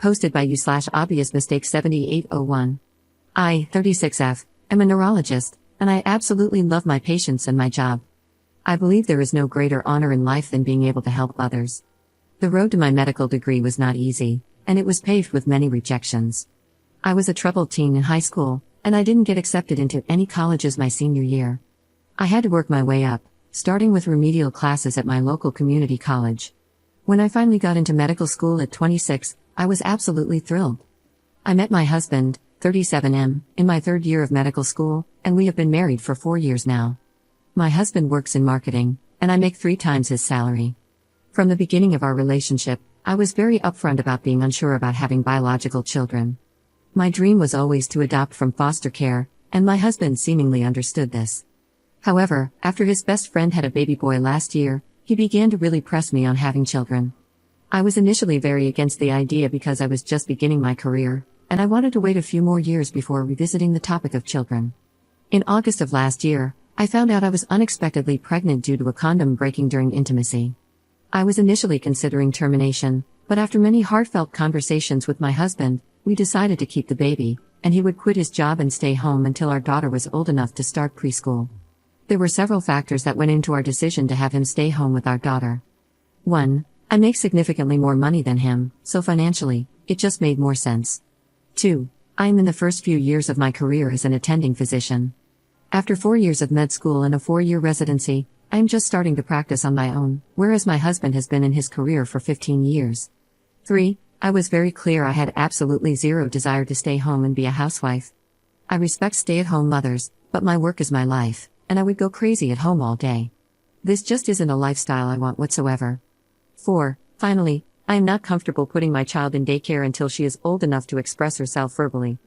Hosted by you/obvious mistake 7801. I, 36F, am a neurologist, and I absolutely love my patients and my job. I believe there is no greater honor in life than being able to help others. The road to my medical degree was not easy, and it was paved with many rejections. I was a troubled teen in high school, and I didn't get accepted into any colleges my senior year. I had to work my way up, starting with remedial classes at my local community college. When I finally got into medical school at 26, I was absolutely thrilled. I met my husband, 37M, in my third year of medical school, and we have been married for 4 years now. My husband works in marketing, and I make 3 times his salary. From the beginning of our relationship, I was very upfront about being unsure about having biological children. My dream was always to adopt from foster care, and my husband seemingly understood this. However, after his best friend had a baby boy last year, he began to really press me on having children. I was initially very against the idea because I was just beginning my career, and I wanted to wait a few more years before revisiting the topic of children. In August of last year, I found out I was unexpectedly pregnant due to a condom breaking during intimacy. I was initially considering termination, but after many heartfelt conversations with my husband, we decided to keep the baby, and he would quit his job and stay home until our daughter was old enough to start preschool. There were several factors that went into our decision to have him stay home with our daughter. 1. I make significantly more money than him, so financially, it just made more sense. 2. I am in the first few years of my career as an attending physician. After 4 years of med school and a 4-year residency, I am just starting to practice on my own, whereas my husband has been in his career for 15 years. 3. I was very clear I had absolutely zero desire to stay home and be a housewife. I respect stay-at-home mothers, but my work is my life, and I would go crazy at home all day. This just isn't a lifestyle I want whatsoever. 4. Finally, I am not comfortable putting my child in daycare until she is old enough to express herself verbally.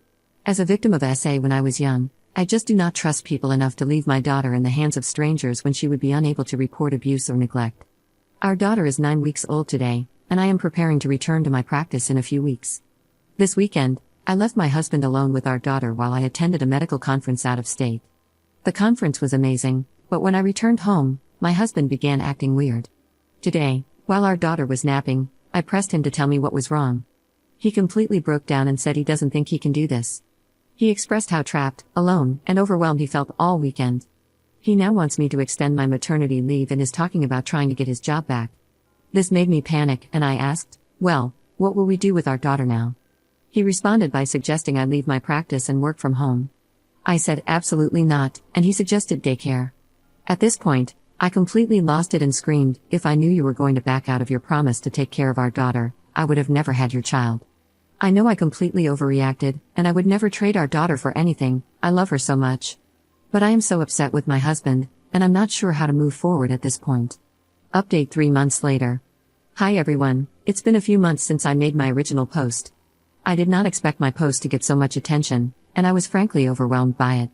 As a victim of SA when I was young, I just do not trust people enough to leave my daughter in the hands of strangers when she would be unable to report abuse or neglect. Our daughter is 9 weeks old today, and I am preparing to return to my practice in a few weeks. This weekend, I left my husband alone with our daughter while I attended a medical conference out of state. The conference was amazing, but when I returned home, my husband began acting weird. Today, while our daughter was napping, I pressed him to tell me what was wrong. He completely broke down and said he doesn't think he can do this. He expressed how trapped, alone, and overwhelmed he felt all weekend. He now wants me to extend my maternity leave and is talking about trying to get his job back. This made me panic, and I asked, well, what will we do with our daughter now? He responded by suggesting I leave my practice and work from home. I said absolutely not, and he suggested daycare. At this point, I completely lost it and screamed, if I knew you were going to back out of your promise to take care of our daughter, I would have never had your child. I know I completely overreacted, and I would never trade our daughter for anything, I love her so much. But I am so upset with my husband, and I'm not sure how to move forward at this point. Update 3 months later. Hi everyone, it's been a few months since I made my original post. I did not expect my post to get so much attention, and I was frankly overwhelmed by it.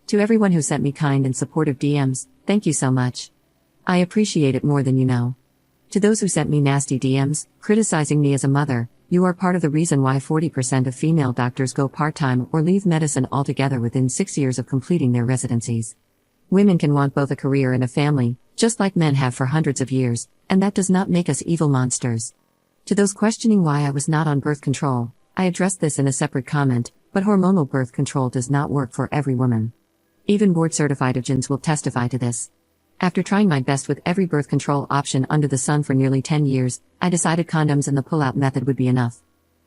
To everyone who sent me kind and supportive DMs, thank you so much. I appreciate it more than you know. To those who sent me nasty DMs, criticizing me as a mother, you are part of the reason why 40% of female doctors go part-time or leave medicine altogether within 6 years of completing their residencies. Women can want both a career and a family, just like men have for hundreds of years, and that does not make us evil monsters. To those questioning why I was not on birth control, I addressed this in a separate comment, but hormonal birth control does not work for every woman. Even board-certified OB-GYNs will testify to this. After trying my best with every birth control option under the sun for nearly 10 years, I decided condoms and the pull-out method would be enough.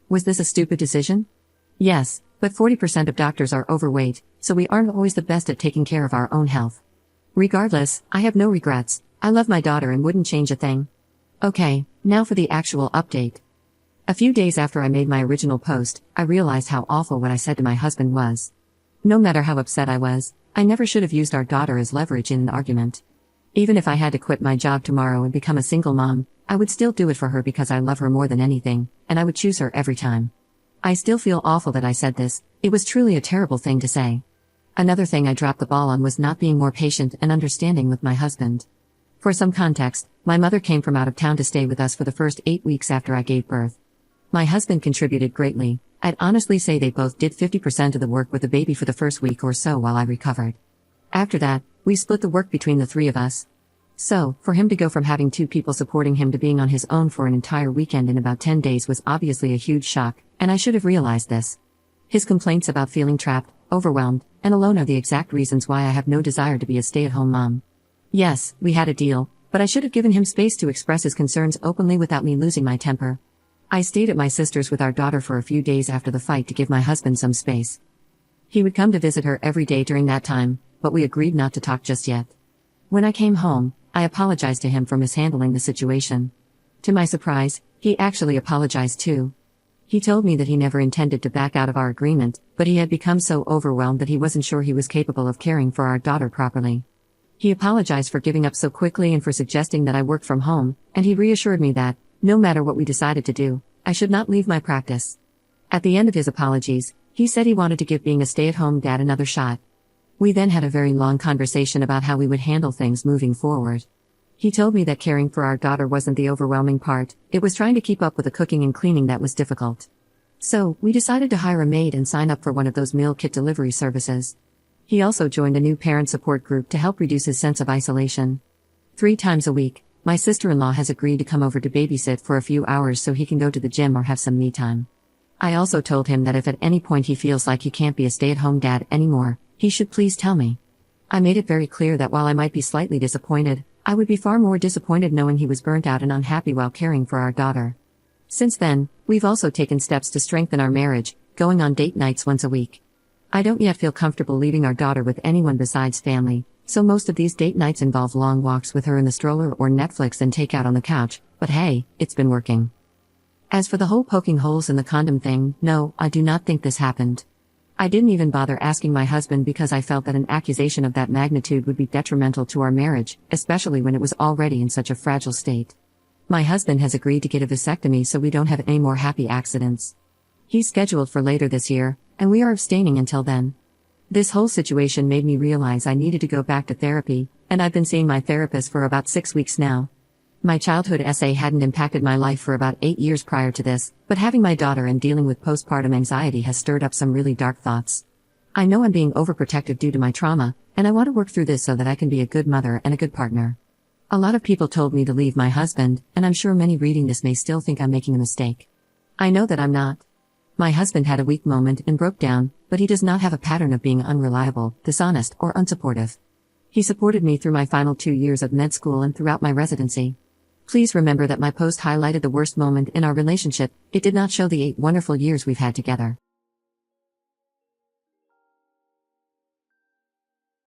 Was this a stupid decision? Yes, but 40% of doctors are overweight, so we aren't always the best at taking care of our own health. Regardless, I have no regrets. I love my daughter and wouldn't change a thing. Okay, now for the actual update. A few days after I made my original post, I realized how awful what I said to my husband was. No matter how upset I was, I never should have used our daughter as leverage in an argument. Even if I had to quit my job tomorrow and become a single mom, I would still do it for her because I love her more than anything, and I would choose her every time. I still feel awful that I said this, it was truly a terrible thing to say. Another thing I dropped the ball on was not being more patient and understanding with my husband. For some context, my mother came from out of town to stay with us for the first 8 weeks after I gave birth. My husband contributed greatly. I'd honestly say they both did 50% of the work with the baby for the first week or so while I recovered. After that, we split the work between the 3 of us. So, for him to go from having two people supporting him to being on his own for an entire weekend in about 10 days was obviously a huge shock, and I should have realized this. His complaints about feeling trapped, overwhelmed, and alone are the exact reasons why I have no desire to be a stay-at-home mom. Yes, we had a deal, but I should have given him space to express his concerns openly without me losing my temper. I stayed at my sister's with our daughter for a few days after the fight to give my husband some space. He would come to visit her every day during that time, but we agreed not to talk just yet. When I came home, I apologized to him for mishandling the situation. To my surprise, he actually apologized too. He told me that he never intended to back out of our agreement, but he had become so overwhelmed that he wasn't sure he was capable of caring for our daughter properly. He apologized for giving up so quickly and for suggesting that I work from home, and he reassured me that, no matter what we decided to do, I should not leave my practice. At the end of his apologies, he said he wanted to give being a stay-at-home dad another shot. We then had a very long conversation about how we would handle things moving forward. He told me that caring for our daughter wasn't the overwhelming part, it was trying to keep up with the cooking and cleaning that was difficult. So, we decided to hire a maid and sign up for one of those meal kit delivery services. He also joined a new parent support group to help reduce his sense of isolation. 3 times a week, my sister-in-law has agreed to come over to babysit for a few hours so he can go to the gym or have some me time. I also told him that if at any point he feels like he can't be a stay-at-home dad anymore, he should please tell me. I made it very clear that while I might be slightly disappointed, I would be far more disappointed knowing he was burnt out and unhappy while caring for our daughter. Since then, we've also taken steps to strengthen our marriage, going on date nights once a week. I don't yet feel comfortable leaving our daughter with anyone besides family, so most of these date nights involve long walks with her in the stroller or Netflix and takeout on the couch, but hey, it's been working. As for the whole poking holes in the condom thing, no, I do not think this happened. I didn't even bother asking my husband because I felt that an accusation of that magnitude would be detrimental to our marriage, especially when it was already in such a fragile state. My husband has agreed to get a vasectomy so we don't have any more happy accidents. He's scheduled for later this year, and we are abstaining until then. This whole situation made me realize I needed to go back to therapy, and I've been seeing my therapist for about 6 weeks now. My childhood essay hadn't impacted my life for about 8 years prior to this, but having my daughter and dealing with postpartum anxiety has stirred up some really dark thoughts. I know I'm being overprotective due to my trauma, and I want to work through this so that I can be a good mother and a good partner. A lot of people told me to leave my husband, and I'm sure many reading this may still think I'm making a mistake. I know that I'm not. My husband had a weak moment and broke down, but he does not have a pattern of being unreliable, dishonest, or unsupportive. He supported me through my final 2 years of med school and throughout my residency. Please remember that my post highlighted the worst moment in our relationship, it did not show the 8 wonderful years we've had together.